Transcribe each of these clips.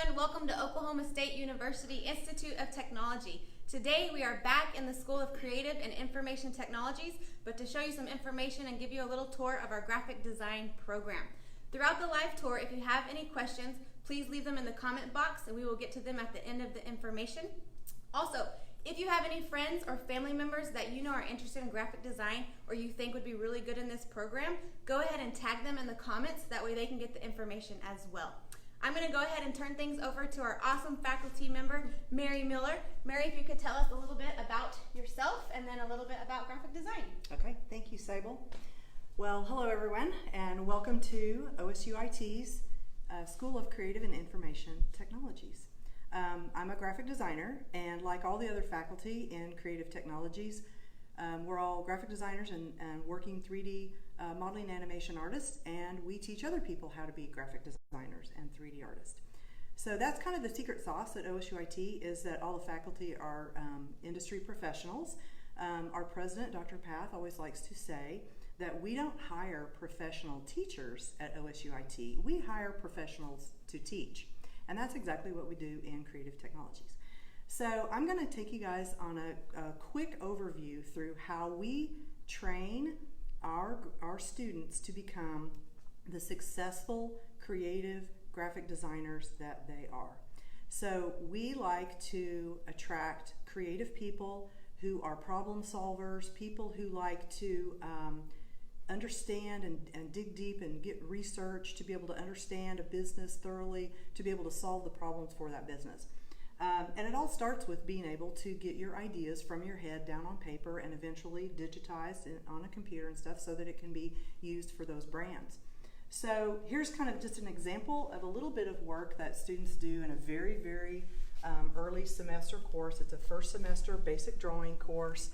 everyone. Welcome to Oklahoma State University Institute of Technology. Today we are back in the School of Creative and Information Technologies, but to show you some information and give you a little tour of our graphic design program. Throughout the live tour, if you have any questions, please leave them in the comment box and we will get to them at the end of the information. Also, if you have any friends or family members that you know are interested in graphic design or you think would be really good in this program, go ahead and tag them in the comments. That way they can get the information as well. I'm going to go ahead and turn things over to our awesome faculty member, Mary Miller. Mary, if you could tell us a little bit about yourself and then a little bit about graphic design. Okay, thank you, Sable. Well, hello everyone, and welcome to OSUIT's School of Creative and Information Technologies. I'm a graphic designer, and like all the other faculty in creative technologies, we're all graphic designers and working 3D modeling animation artists, and we teach other people how to be graphic designers and 3D artists. So that's kind of the secret sauce at OSUIT, is that all the faculty are industry professionals. Our president, Dr. Path, always likes to say that we don't hire professional teachers at OSUIT, we hire professionals to teach. And that's exactly what we do in creative technologies. So I'm going to take you guys on a quick overview through how we train our students to become the successful creative graphic designers that they are. So we like to attract creative people who are problem solvers, people who like to understand and dig deep and get research to be able to understand a business thoroughly, to be able to solve the problems for that business. And it all starts with being able to get your ideas from your head down on paper and eventually digitized on a computer and stuff so that it can be used for those brands. So here's kind of just an example of a little bit of work that students do in a very, very early semester course. It's a first semester basic drawing course.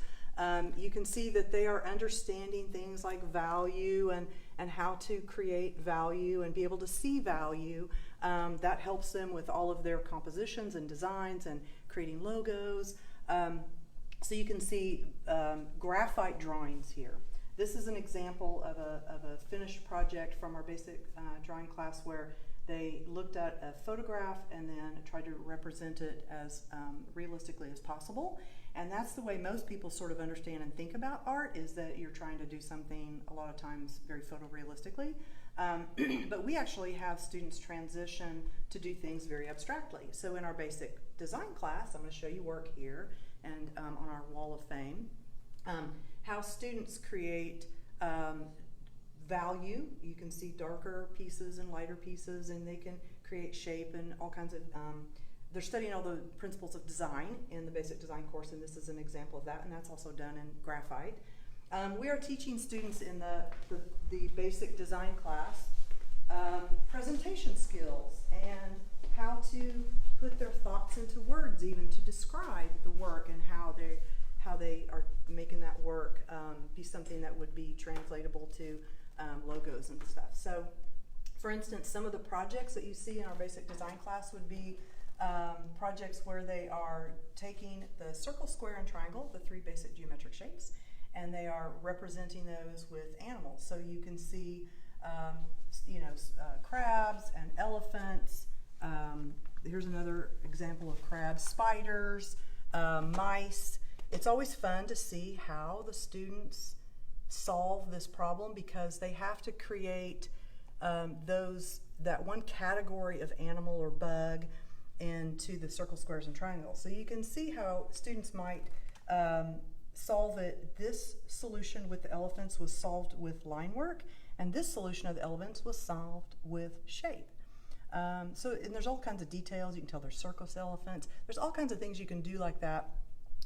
You can see that they are understanding things like value and how to create value and be able to see value. That helps them with all of their compositions and designs and creating logos. So you can see graphite drawings here. This is an example of a finished project from our basic drawing class where they looked at a photograph and then tried to represent it as realistically as possible. And that's the way most people sort of understand and think about art, is that you're trying to do something a lot of times very photorealistically. But we actually have students transition to do things very abstractly. So in our basic design class, I'm going to show you work here and on our wall of fame, how students create value. You can see darker pieces and lighter pieces, and they can create shape and all kinds of, they're studying all the principles of design in the basic design course, and this is an example of that, and that's also done in graphite. We are teaching students in the basic design class presentation skills and how to put their thoughts into words, even to describe the work and how they are making that work be something that would be translatable to logos and stuff. So, for instance, some of the projects that you see in our basic design class would be projects where they are taking the circle, square, and triangle, the three basic geometric shapes, and they are representing those with animals. So you can see, crabs and elephants. Here's another example of crabs, spiders, mice. It's always fun to see how the students solve this problem, because they have to create that one category of animal or bug into the circle, squares, and triangles. So you can see how students might solve it. This solution with the elephants was solved with line work, and this solution of the elephants was solved with shape. And there's all kinds of details. You can tell they're circus elephants. There's all kinds of things you can do like that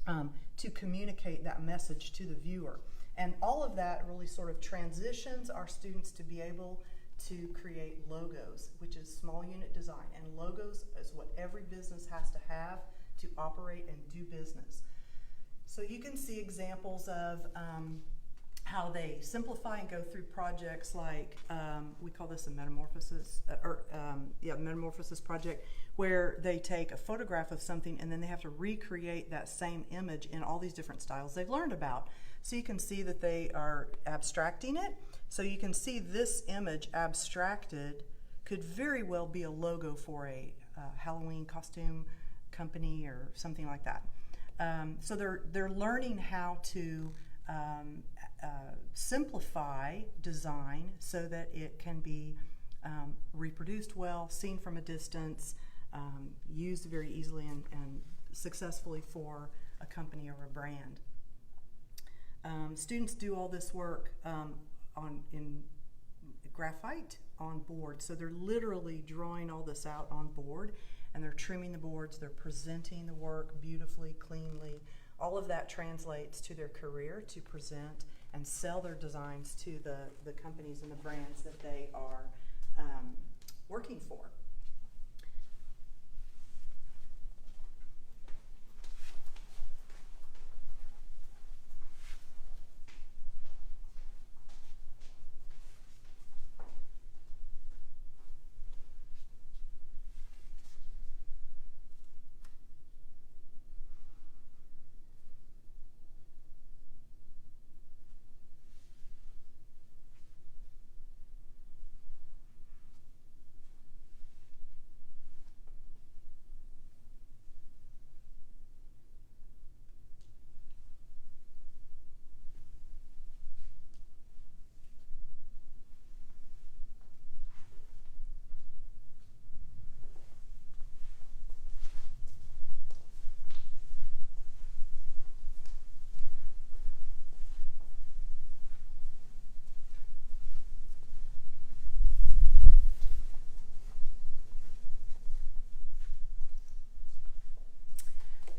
to communicate that message to the viewer. And all of that really sort of transitions our students to be able to create logos, which is small unit design. And logos is what every business has to have to operate and do business. So you can see examples of how they simplify and go through projects like, we call this a metamorphosis, metamorphosis project, where they take a photograph of something and then they have to recreate that same image in all these different styles they've learned about. So you can see that they are abstracting it. So you can see this image abstracted could very well be a logo for a Halloween costume company or something like that. So they're learning how to simplify design so that it can be reproduced well, seen from a distance, used very easily and successfully for a company or a brand. Students do all this work in graphite on board, so they're literally drawing all this out on board, and they're trimming the boards, they're presenting the work beautifully, cleanly. All of that translates to their career to present and sell their designs to the companies and the brands that they are working for.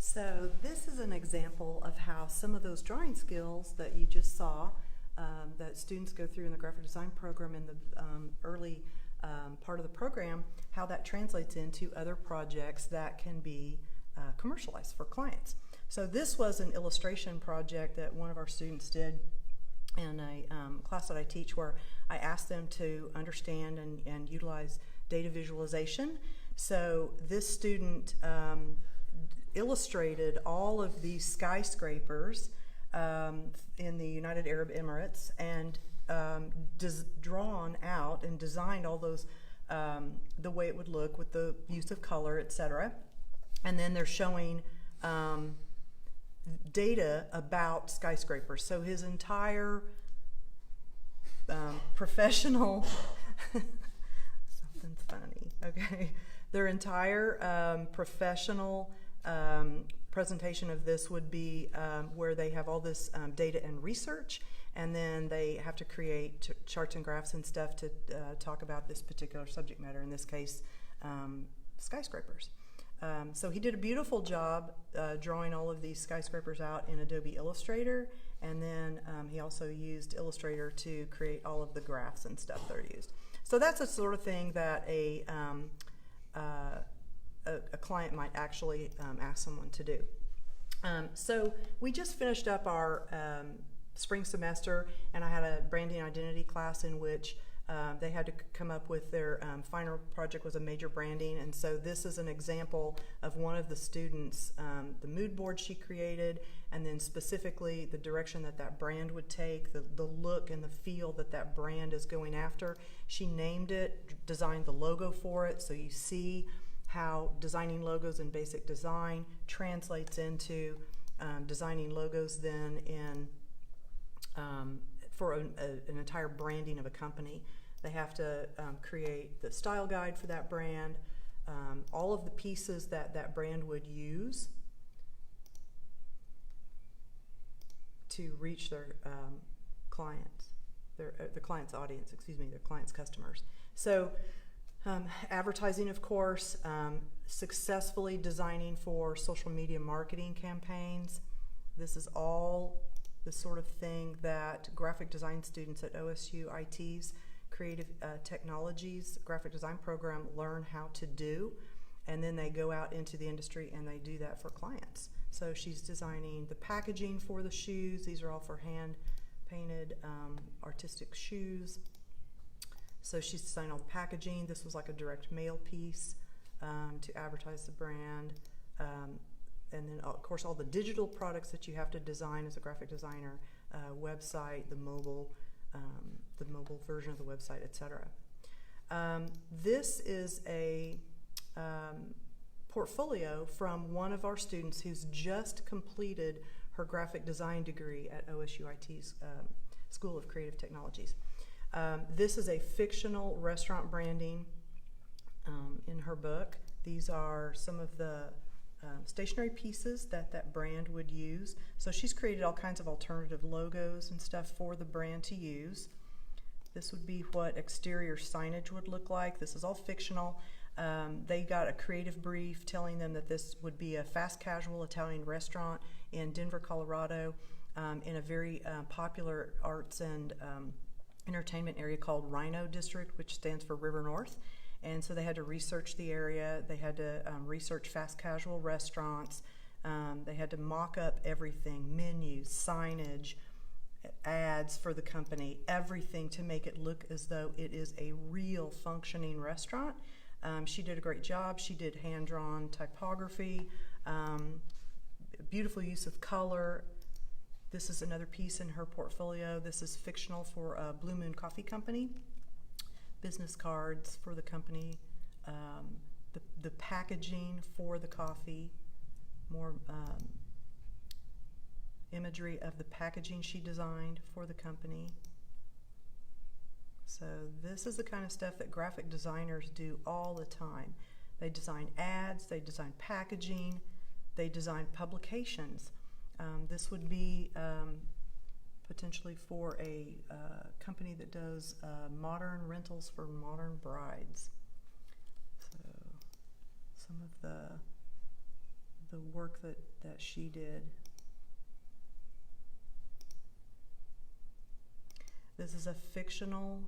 So this is an example of how some of those drawing skills that you just saw that students go through in the graphic design program in the early part of the program, how that translates into other projects that can be commercialized for clients. So this was an illustration project that one of our students did in a class that I teach, where I asked them to understand and utilize data visualization. So this student illustrated all of these skyscrapers in the United Arab Emirates, and drawn out and designed all those the way it would look with the use of color, etc. And then they're showing data about skyscrapers. So his entire professional something's funny, okay, their entire professional presentation of this would be where they have all this data and research, and then they have to create charts and graphs and stuff to talk about this particular subject matter, in this case skyscrapers. So he did a beautiful job drawing all of these skyscrapers out in Adobe Illustrator, and then he also used Illustrator to create all of the graphs and stuff that are used. So that's the sort of thing that a client might actually ask someone to do. So we just finished up our spring semester, and I had a branding identity class in which they had to come up with their final project was a major branding. And so this is an example of one of the students, the mood board she created, and then specifically the direction that that brand would take, the look and the feel that that brand is going after. She named it, designed the logo for it, so you see how designing logos in basic design translates into designing logos then in for an entire branding of a company. They have to create the style guide for that brand, all of the pieces that that brand would use to reach their clients, the client's audience, excuse me, their client's customers. So advertising, of course, successfully designing for social media marketing campaigns. This is all the sort of thing that graphic design students at OSU IT's Creative Technologies graphic design program learn how to do, and then they go out into the industry and they do that for clients. So she's designing the packaging for the shoes. These are all for hand painted artistic shoes. So she's designing all the packaging. This was like a direct mail piece to advertise the brand. And then, of course, all the digital products that you have to design as a graphic designer, website, the mobile version of the website, etc. This is a portfolio from one of our students who's just completed her graphic design degree at OSUIT's School of Creative Technologies. This is a fictional restaurant branding in her book. These are some of the stationery pieces that brand would use. So she's created all kinds of alternative logos and stuff for the brand to use. This would be what exterior signage would look like. This is all fictional. They got a creative brief telling them that this would be a fast casual Italian restaurant in Denver, Colorado, in a very popular arts and entertainment area called Rhino District, which stands for River North. And so they had to research the area. They had to research fast casual restaurants. They had to mock up everything, menus, signage, ads for the company, everything to make it look as though it is a real functioning restaurant. She did a great job. She did hand-drawn typography, beautiful use of color. This is another piece in her portfolio. This is fictional for Blue Moon Coffee Company. Business cards for the company, the packaging for the coffee, more imagery of the packaging she designed for the company. So this is the kind of stuff that graphic designers do all the time. They design ads, they design packaging, they design publications. This would be potentially for a company that does modern rentals for modern brides. So some of the work that she did. This is a fictional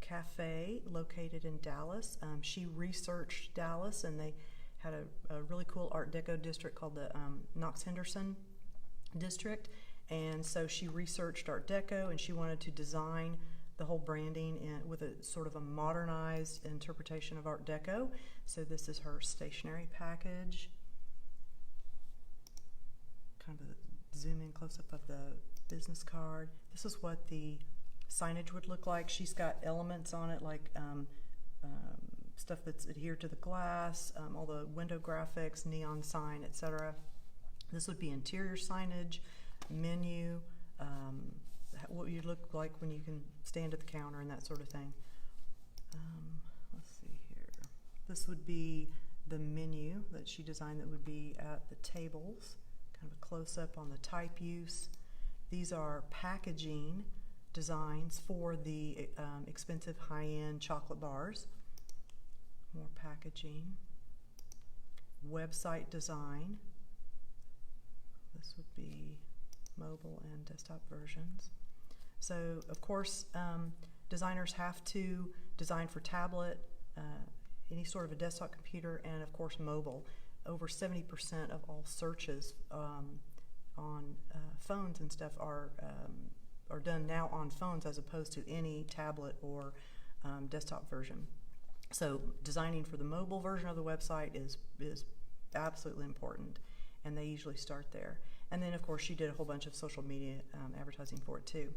cafe located in Dallas. She researched Dallas, and they had a really cool Art Deco district called the Knox Henderson district. And so she researched Art Deco, and she wanted to design the whole branding with a sort of a modernized interpretation of Art Deco. So this is her stationery package. Kind of a zoom in close-up of the business card. This is what the signage would look like. She's got elements on it like stuff that's adhered to the glass, all the window graphics, neon sign, etc. This would be interior signage, menu, what you look like when you can stand at the counter and that sort of thing. Let's see here. This would be the menu that she designed that would be at the tables, kind of a close-up on the type use. These are packaging designs for the expensive high-end chocolate bars. More packaging. Website design. This would be mobile and desktop versions. So, of course, designers have to design for tablet, any sort of a desktop computer, and of course mobile. Over 70% of all searches on phones and stuff are done now on phones as opposed to any tablet or desktop version. So designing for the mobile version of the website is absolutely important, and they usually start there. And then, of course, she did a whole bunch of social media advertising for it too.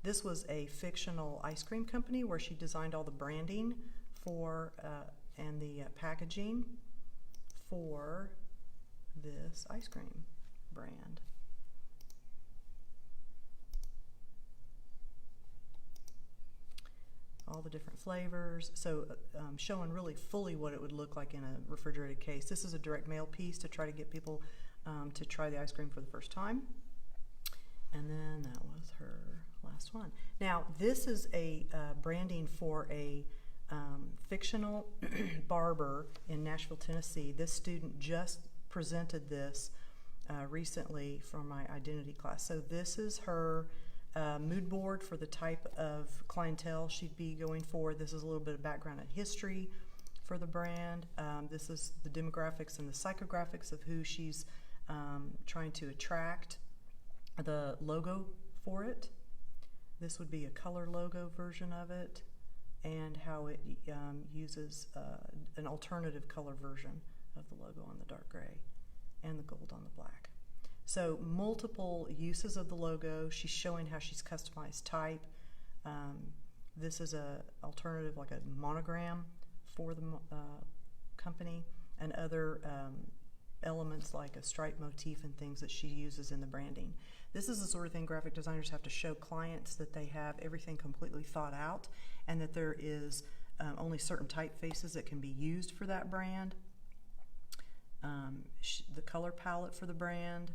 This was a fictional ice cream company where she designed all the branding for and the packaging for this ice cream brand. All the different flavors, so showing really fully what it would look like in a refrigerated case. This is a direct mail piece to try to get people to try the ice cream for the first time. And then that was her last one. Now, this is a branding for a fictional barber in Nashville, Tennessee. This student just presented this recently for my identity class. So this is her mood board for the type of clientele she'd be going for. This is a little bit of background and history for the brand. This is the demographics and the psychographics of who she's trying to attract. The logo for it. This would be a color logo version of it, and how it uses an alternative color version of the logo on the dark gray and the gold on the black. So multiple uses of the logo. She's showing how she's customized type. This is a alternative, like a monogram for the company. and other elements like a stripe motif and things that she uses in the branding. This is the sort of thing graphic designers have to show clients, that they have everything completely thought out and that there is only certain typefaces that can be used for that brand. The color palette for the brand,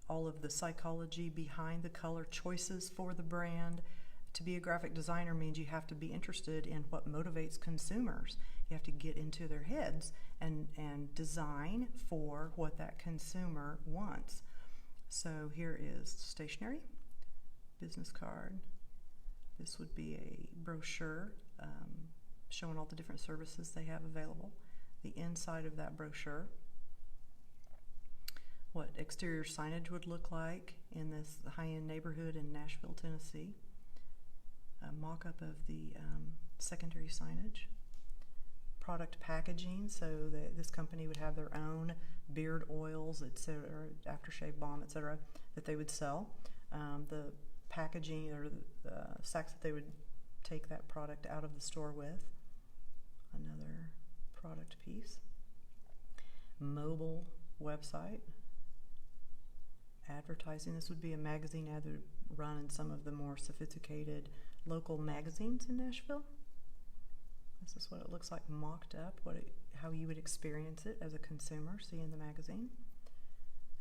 all of the psychology behind the color choices for the brand. To be a graphic designer means you have to be interested in what motivates consumers. You have to get into their heads and design for what that consumer wants. So here is stationery, business card. This would be a brochure showing all the different services they have available. The inside of that brochure, what exterior signage would look like in this high-end neighborhood in Nashville, Tennessee. A mock-up of the secondary signage. Product packaging, so that this company would have their own beard oils, etc., aftershave balm, etc., that they would sell. The packaging or the sacks that they would take that product out of the store with. Another product piece. Mobile website. Advertising. This would be a magazine ad that would run in some of the more sophisticated local magazines in Nashville. This is what it looks like mocked up, how you would experience it as a consumer seeing the magazine.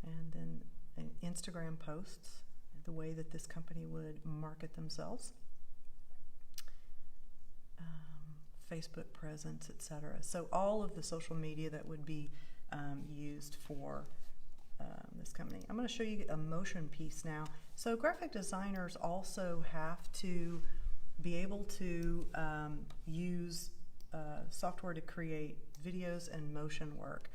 And then Instagram posts, the way that this company would market themselves. Facebook presence, etc. So all of the social media that would be used for this company. I'm going to show you a motion piece now. So graphic designers also have to be able to use software to create videos and motion work.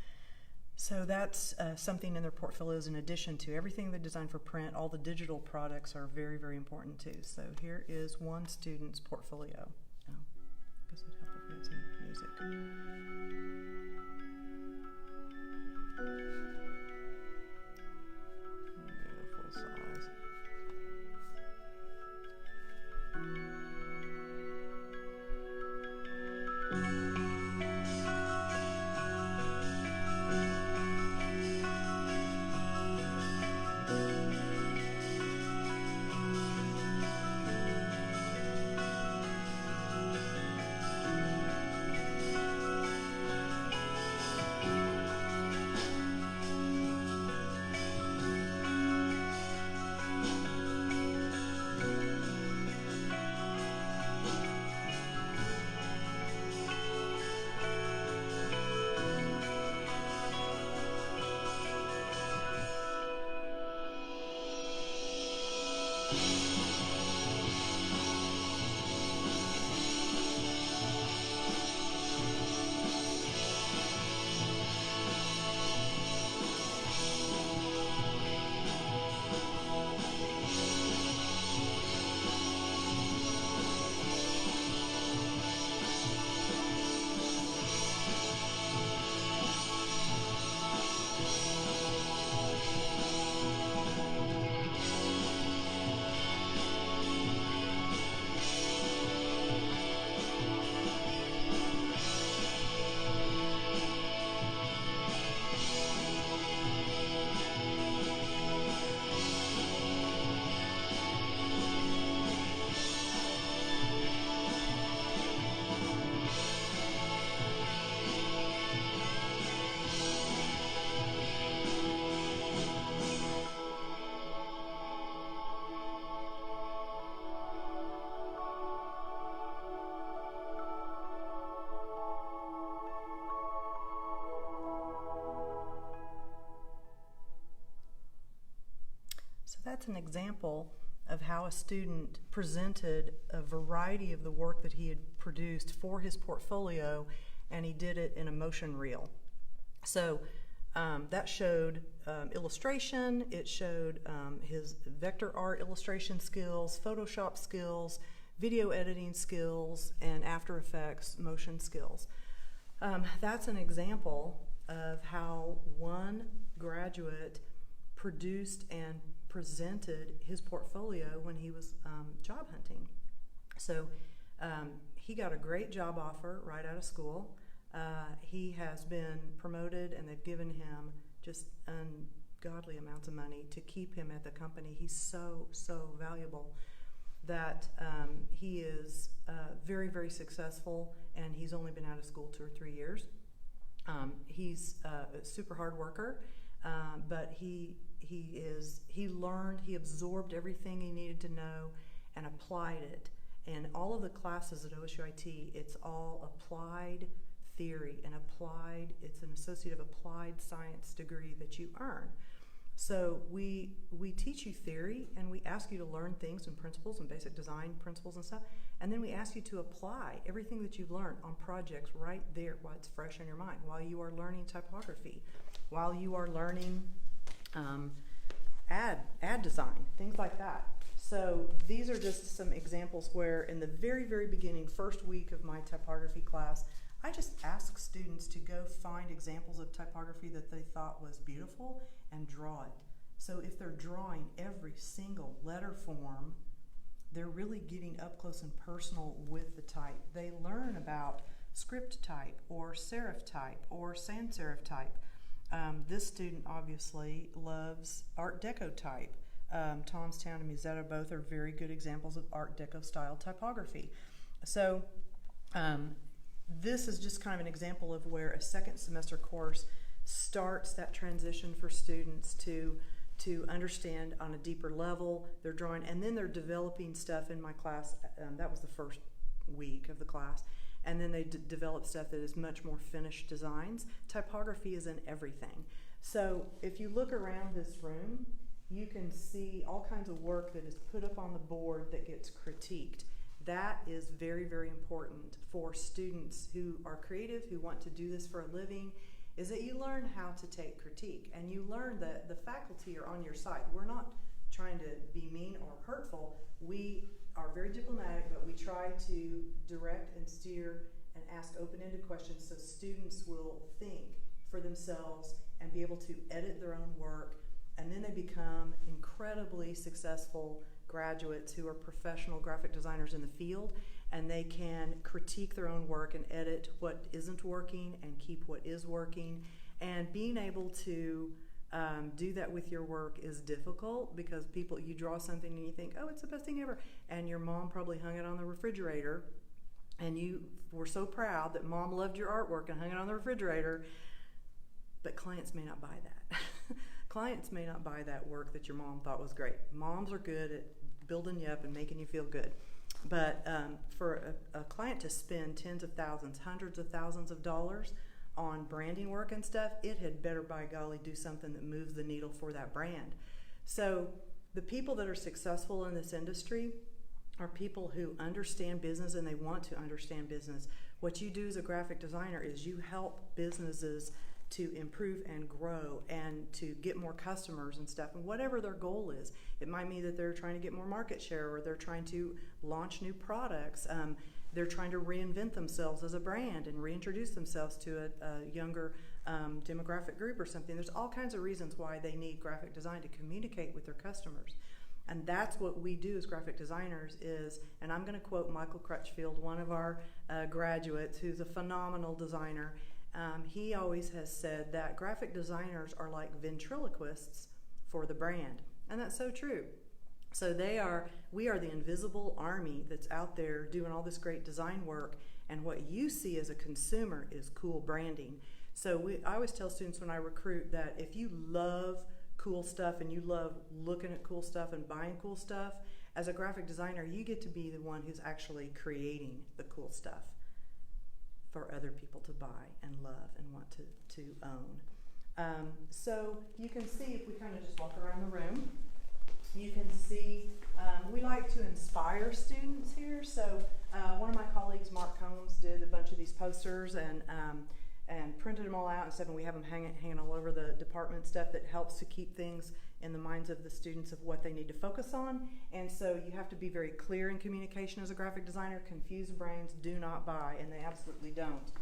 So that's something in their portfolios in addition to everything they design for print. All the digital products are very, very important too. So here is one student's portfolio. Oh, I guess it'd help if we had some music. Full size. That's an example of how a student presented a variety of the work that he had produced for his portfolio, and he did it in a motion reel. So that showed illustration, it showed his vector art illustration skills, Photoshop skills, video editing skills, and After Effects motion skills. That's an example of how one graduate produced and presented his portfolio when he was job hunting. So he got a great job offer right out of school. He has been promoted, and they've given him just ungodly amounts of money to keep him at the company. He's so valuable that he is very, very successful, and he's only been out of school 2 or 3 years. He's a super hard worker, but he learned, he absorbed everything he needed to know and applied it. And all of the classes at OSUIT, it's all applied theory and it's an Associate of Applied Science degree that you earn. So we teach you theory, and we ask you to learn things and principles and basic design principles and stuff, and then we ask you to apply everything that you've learned on projects right there while it's fresh in your mind, while you are learning typography, while you are learning ad design, things like that. So these are just some examples where in the very, very beginning, first week of my typography class, I just ask students to go find examples of typography that they thought was beautiful and draw it. So if they're drawing every single letter form, they're really getting up close and personal with the type. They learn about script type or serif type or sans serif type. This student obviously loves Art Deco type. Tomstown and Musetta both are very good examples of Art Deco style typography. So this is just kind of an example of where a second semester course starts that transition for students to understand on a deeper level. They're drawing, and then they're developing stuff in my class. That was the first week of the class. And then they develop stuff that is much more finished designs. Typography is in everything. So if you look around this room, you can see all kinds of work that is put up on the board that gets critiqued. That is very, very important for students who are creative, who want to do this for a living, is that you learn how to take critique, and you learn that the faculty are on your side. We're not trying to be mean or hurtful. We are very diplomatic, but we try to direct and steer and ask open-ended questions so students will think for themselves and be able to edit their own work, and then they become incredibly successful graduates who are professional graphic designers in the field, and they can critique their own work and edit what isn't working and keep what is working. And being able to do that with your work is difficult, because you draw something and you think, oh, it's the best thing ever, and your mom probably hung it on the refrigerator, and you were so proud that mom loved your artwork and hung it on the refrigerator, but clients may not buy that. Clients may not buy that work that your mom thought was great. Moms are good at building you up and making you feel good. But for a client to spend tens of thousands, hundreds of thousands of dollars on branding work and stuff, it had better, by golly, do something that moves the needle for that brand. So the people that are successful in this industry are people who understand business, and they want to understand business. What you do as a graphic designer is you help businesses to improve and grow and to get more customers and stuff, and whatever their goal is. It might mean that they're trying to get more market share, or they're trying to launch new products. They're trying to reinvent themselves as a brand and reintroduce themselves to a younger demographic group or something. There's all kinds of reasons why they need graphic design to communicate with their customers. And that's what we do as graphic designers is, and I'm going to quote Michael Crutchfield, one of our graduates who's a phenomenal designer. He always has said that graphic designers are like ventriloquists for the brand. And that's so true. So we are the invisible army that's out there doing all this great design work, and what you see as a consumer is cool branding. So I always tell students when I recruit that if you love cool stuff and you love looking at cool stuff and buying cool stuff, as a graphic designer, you get to be the one who's actually creating the cool stuff for other people to buy and love and want to own. So you can see, if we kind of just walk around the room, you can see we like to inspire students here. So one of my colleagues, Mark Combs, did a bunch of these posters and printed them all out and stuff, and we have them hanging all over the department, stuff that helps to keep things in the minds of the students of what they need to focus on. And so you have to be very clear in communication as a graphic designer. Confused brains do not buy, and they absolutely don't.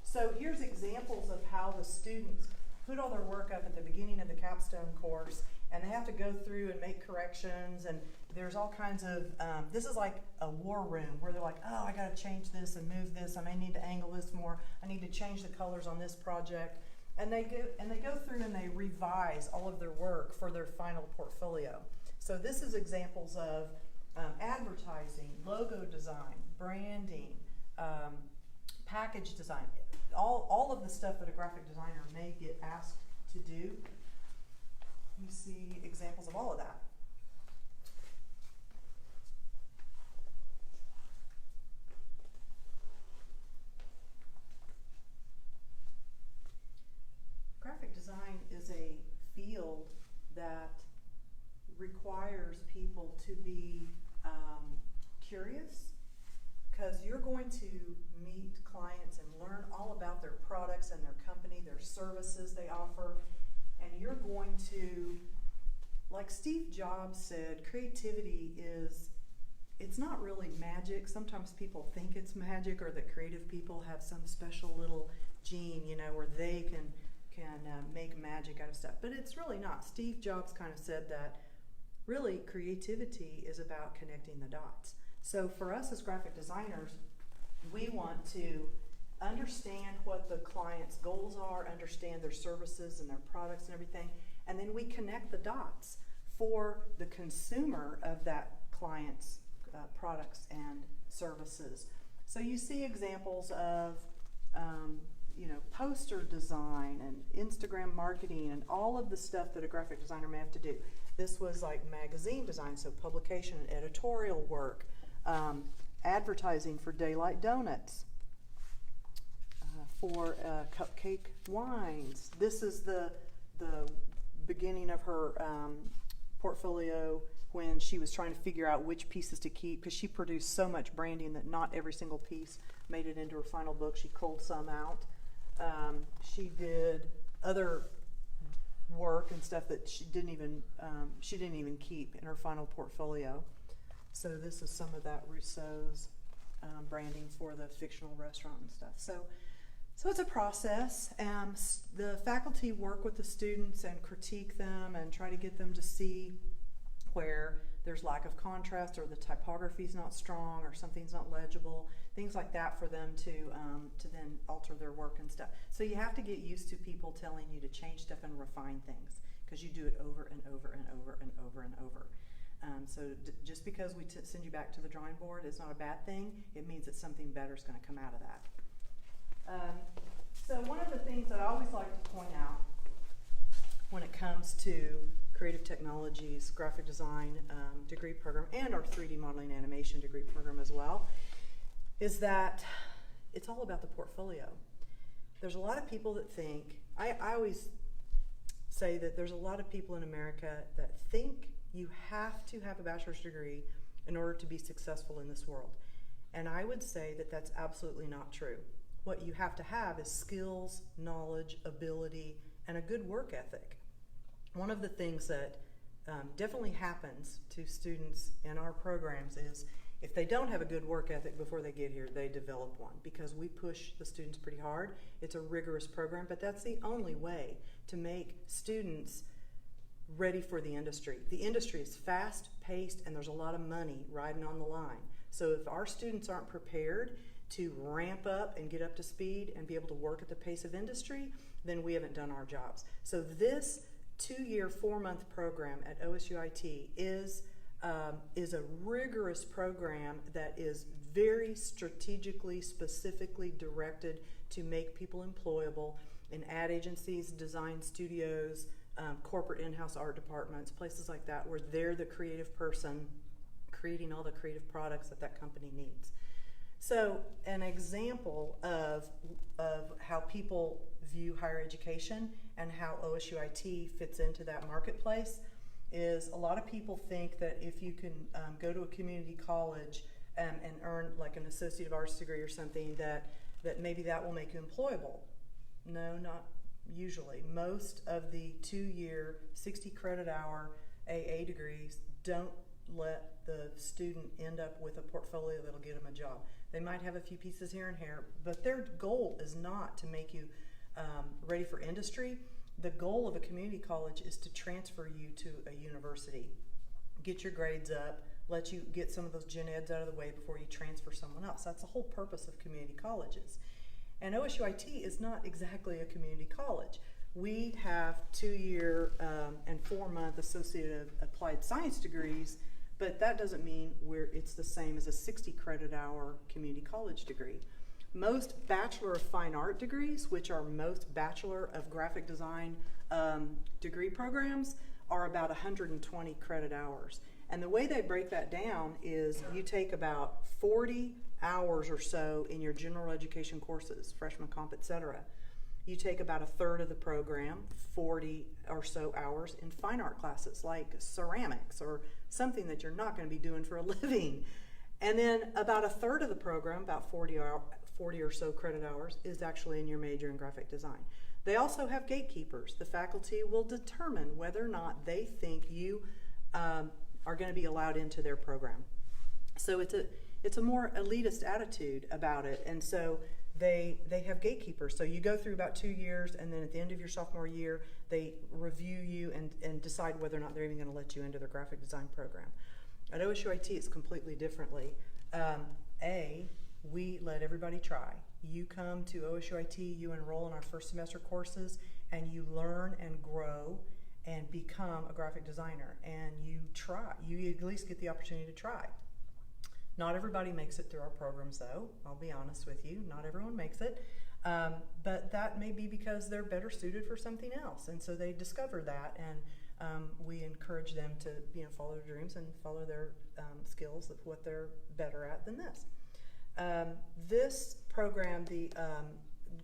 So here's examples of how the students put all their work up at the beginning of the capstone course, and they have to go through and make corrections and there's all kinds of, this is like a war room where they're like, oh, I gotta change this and move this, I may need to angle this more, I need to change the colors on this project. And they go through and they revise all of their work for their final portfolio. So this is examples of advertising, logo design, branding, package design, all of the stuff that a graphic designer may get asked to do. You see examples of all of that. Graphic design is a field that requires people to be curious, because you're going to meet clients and learn all about their products and their company, their services they offer, and you're going to, like Steve Jobs said, creativity it's not really magic. Sometimes people think it's magic, or that creative people have some special little gene, where they can make magic out of stuff, but it's really not. Steve Jobs kind of said that really creativity is about connecting the dots. So for us as graphic designers, we want to understand what the client's goals are, understand their services and their products and everything, and then we connect the dots for the consumer of that client's products and services. So you see examples of poster design and Instagram marketing and all of the stuff that a graphic designer may have to do. This was like magazine design, so publication and editorial work, advertising for Daylight Donuts, for Cupcake Wines. This is the beginning of her portfolio when she was trying to figure out which pieces to keep, because she produced so much branding that not every single piece made it into her final book. She culled some out. She did other work and stuff that she didn't even keep in her final portfolio. So this is some of that Rousseau's branding for the fictional restaurant and stuff. So it's a process. The faculty work with the students and critique them and try to get them to see where there's lack of contrast, or the typography is not strong, or something's not legible, things like that, for them to then alter their work and stuff. So you have to get used to people telling you to change stuff and refine things, because you do it over and over and over and over and over. So just because we send you back to the drawing board is not a bad thing. It means that something better is going to come out of that. So one of the things that I always like to point out when it comes to Creative Technologies graphic design degree program, and our 3D modeling animation degree program as well, is that it's all about the portfolio. There's a lot of people that think, I always say that there's a lot of people in America that think you have to have a bachelor's degree in order to be successful in this world. And I would say that that's absolutely not true. What you have to have is skills, knowledge, ability, and a good work ethic. One of the things that definitely happens to students in our programs is if they don't have a good work ethic before they get here, they develop one, because we push the students pretty hard. It's a rigorous program, but that's the only way to make students ready for the industry. The industry is fast-paced, and there's a lot of money riding on the line. So if our students aren't prepared to ramp up and get up to speed and be able to work at the pace of industry, then we haven't done our jobs. So this 2-year, 4-month program at OSUIT is a rigorous program that is very strategically, specifically directed to make people employable in ad agencies, design studios, corporate in-house art departments, places like that, where they're the creative person creating all the creative products that that company needs. So an example of how people view higher education and how OSUIT fits into that marketplace is a lot of people think that if you can go to a community college and earn like an Associate of Arts degree or something, that maybe that will make you employable. No, not usually. Most of the 2-year, 60 credit hour AA degrees don't let the student end up with a portfolio that'll get them a job. They might have a few pieces here and here, but their goal is not to make you ready for industry. The goal of a community college is to transfer you to a university. get your grades up, let you get some of those gen eds out of the way before you transfer someone else. That's the whole purpose of community colleges. And OSUIT is not exactly a community college. We have 2-year and 4-month associated applied science degrees, but that doesn't mean it's the same as a 60 credit hour community college degree. Most Bachelor of Fine Art degrees, which are most Bachelor of Graphic Design degree programs, are about 120 credit hours. And the way they break that down is you take about 40 hours or so in your general education courses, freshman comp, etc. You take about a third of the program, 40 or so hours in fine art classes like ceramics or something that you're not going to be doing for a living. And then about a third of the program, about 40 or so credit hours, is actually in your major in graphic design. They also have gatekeepers. The faculty will determine whether or not they think you are going to be allowed into their program. So it's a more elitist attitude about it, and so they have gatekeepers. So you go through about 2 years, and then at the end of your sophomore year, they review you and decide whether or not they're even going to let you into their graphic design program. At OSUIT, it's completely differently. We let everybody try. You come to OSUIT, you enroll in our first semester courses, and you learn and grow and become a graphic designer. And you try. You at least get the opportunity to try. Not everybody makes it through our programs, though. I'll be honest with you. Not everyone makes it. But that may be because they're better suited for something else. And so they discover that, and we encourage them to follow their dreams and follow their skills of what they're better at than this. This program, the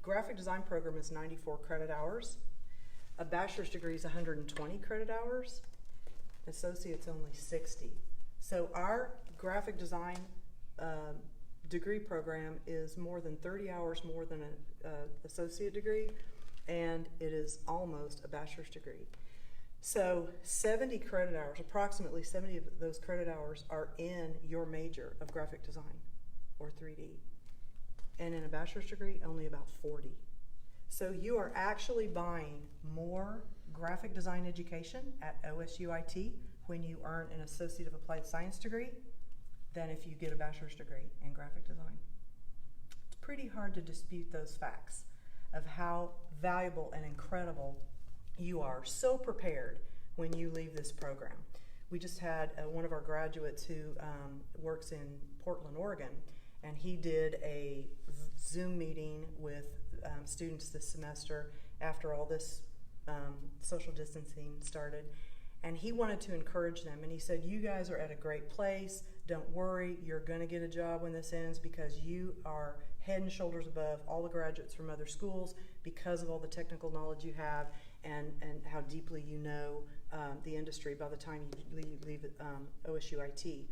graphic design program, is 94 credit hours. A bachelor's degree is 120 credit hours. Associate's only 60. So our graphic design degree program is more than 30 hours more than an associate degree, and it is almost a bachelor's degree. So 70 credit hours, approximately 70 of those credit hours, are in your major of graphic design or 3D. And in a bachelor's degree, only about 40. So you are actually buying more graphic design education at OSUIT when you earn an Associate of Applied Science degree than if you get a bachelor's degree in graphic design. It's pretty hard to dispute those facts of how valuable and incredible you are so prepared when you leave this program. We just had one of our graduates who works in Portland, Oregon, and he did a Zoom meeting with students this semester after all this social distancing started, and he wanted to encourage them, and he said, you guys are at a great place. Don't worry, you're going to get a job when this ends because you are head and shoulders above all the graduates from other schools because of all the technical knowledge you have and how deeply you know the industry by the time you leave OSUIT.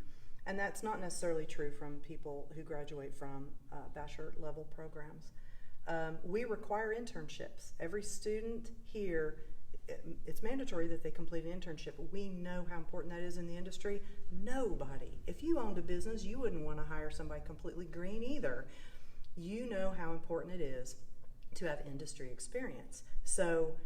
And that's not necessarily true from people who graduate from bachelor level programs. We require internships. Every student here, it's mandatory that they complete an internship. We know how important that is in the industry. Nobody, if you owned a business, you wouldn't want to hire somebody completely green either. You know how important it is to have industry experience. So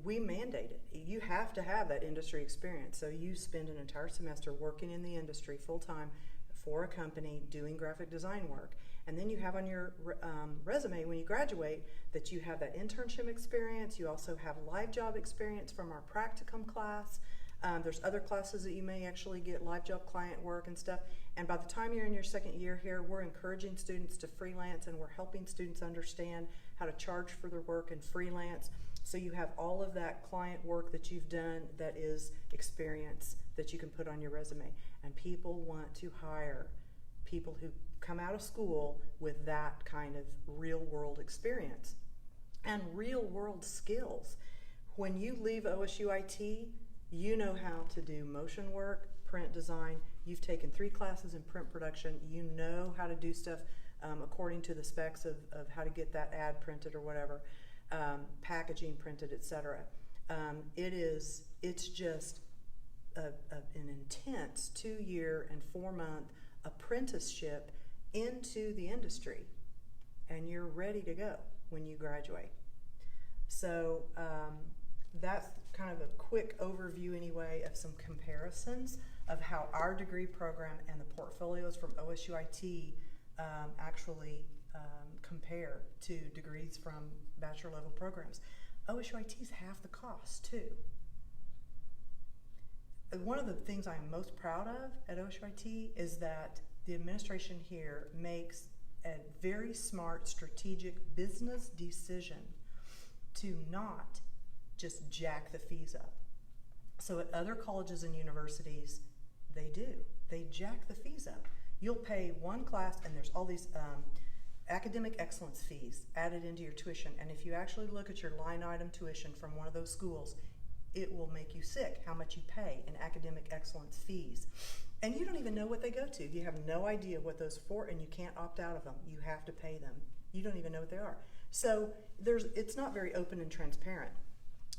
we mandate it. You have to have that industry experience. So you spend an entire semester working in the industry full-time for a company doing graphic design work. And then you have on your resume when you graduate that you have that internship experience. You also have live job experience from our practicum class. There's other classes that you may actually get live job client work and stuff. And by the time you're in your second year here, we're encouraging students to freelance, and we're helping students understand how to charge for their work and freelance. So you have all of that client work that you've done that is experience that you can put on your resume. And people want to hire people who come out of school with that kind of real world experience and real world skills. When you leave OSUIT, you know how to do motion work, print design. You've taken 3 classes in print production. You know how to do stuff according to the specs of how to get that ad printed or whatever, packaging printed, etc. It's just an intense 2-year and 4-month apprenticeship into the industry, and you're ready to go when you graduate. So that's kind of a quick overview anyway of some comparisons of how our degree program and the portfolios from OSUIT actually compare to degrees from bachelor level programs. OSUIT is half the cost too. One of the things I am most proud of at OSUIT is that the administration here makes a very smart strategic business decision to not just jack the fees up. So at other colleges and universities, they do. They jack the fees up. You'll pay one class and there's all these academic excellence fees added into your tuition. And if you actually look at your line item tuition from one of those schools, it will make you sick how much you pay in academic excellence fees. And you don't even know what they go to. You have no idea what those are for, and you can't opt out of them. You have to pay them. You don't even know what they are. So it's not very open and transparent.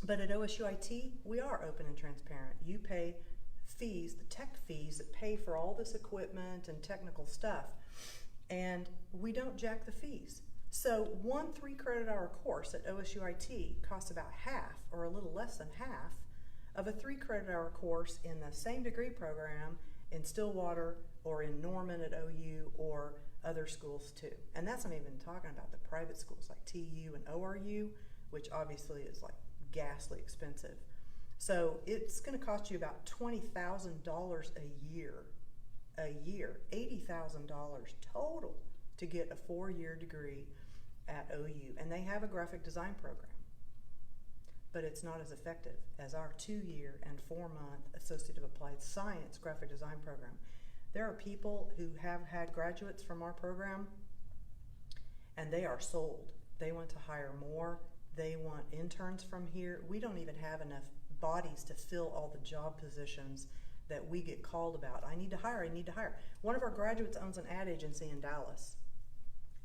But at OSUIT, we are open and transparent. You pay fees, the tech fees that pay for all this equipment and technical stuff, and we don't jack the fees. So one 3-credit-hour course at OSUIT costs about half, or a little less than half, of a 3-credit-hour course in the same degree program in Stillwater or in Norman at OU or other schools too. And that's not even talking about the private schools like TU and ORU, which obviously is like ghastly expensive. So it's going to cost you about $20,000 a year, $80,000 total to get a 4-year degree at OU. And they have a graphic design program, but it's not as effective as our 2-year and 4-month Associate of Applied Science graphic design program. There are people who have had graduates from our program and they are sold. They want to hire more. They want interns from here. We don't even have enough bodies to fill all the job positions that we get called about. I need to hire, I need to hire. One of our graduates owns an ad agency in Dallas,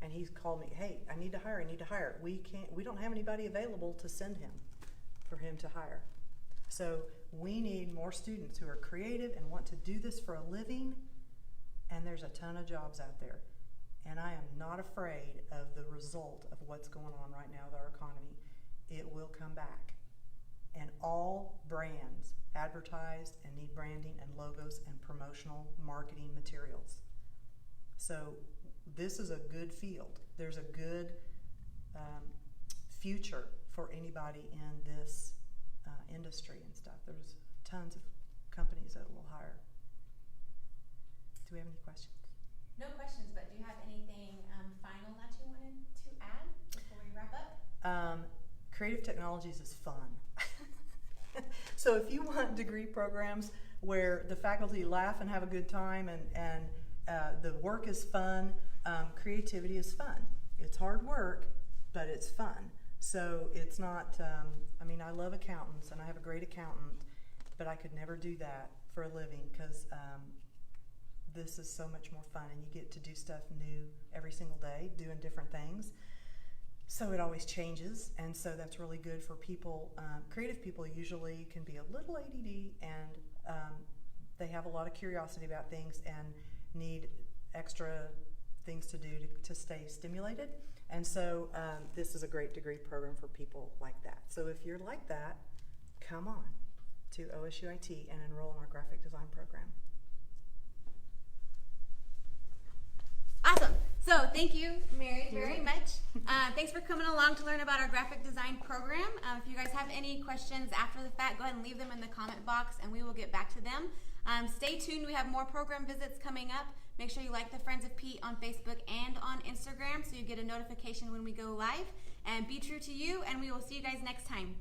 and he's called me, hey, I need to hire, I need to hire. We don't have anybody available to send him for him to hire. So we need more students who are creative and want to do this for a living, and there's a ton of jobs out there. And I am not afraid of the result of what's going on right now with our economy. It will come back. And all brands advertise and need branding and logos and promotional marketing materials. So this is a good field. There's a good future for anybody in this industry and stuff. There's tons of companies that will hire. Do we have any questions? No questions, but do you have anything final that you wanted to add before we wrap up? Creative Technologies is fun. So if you want degree programs where the faculty laugh and have a good time and the work is fun, creativity is fun. It's hard work, but it's fun. So it's not, I mean, I love accountants and I have a great accountant, but I could never do that for a living because this is so much more fun and you get to do stuff new every single day, doing different things. So it always changes, and so that's really good for people. Creative people usually can be a little ADD, and they have a lot of curiosity about things and need extra things to do to stay stimulated. And so this is a great degree program for people like that. So if you're like that, come on to OSUIT and enroll in our graphic design program. Awesome. So thank you, Mary, very much. Thanks for coming along to learn about our graphic design program. If you guys have any questions after the fact, go ahead and leave them in the comment box and we will get back to them. Stay tuned. We have more program visits coming up. Make sure you like the Friends of Pete on Facebook and on Instagram so you get a notification when we go live. And be true to you, and we will see you guys next time.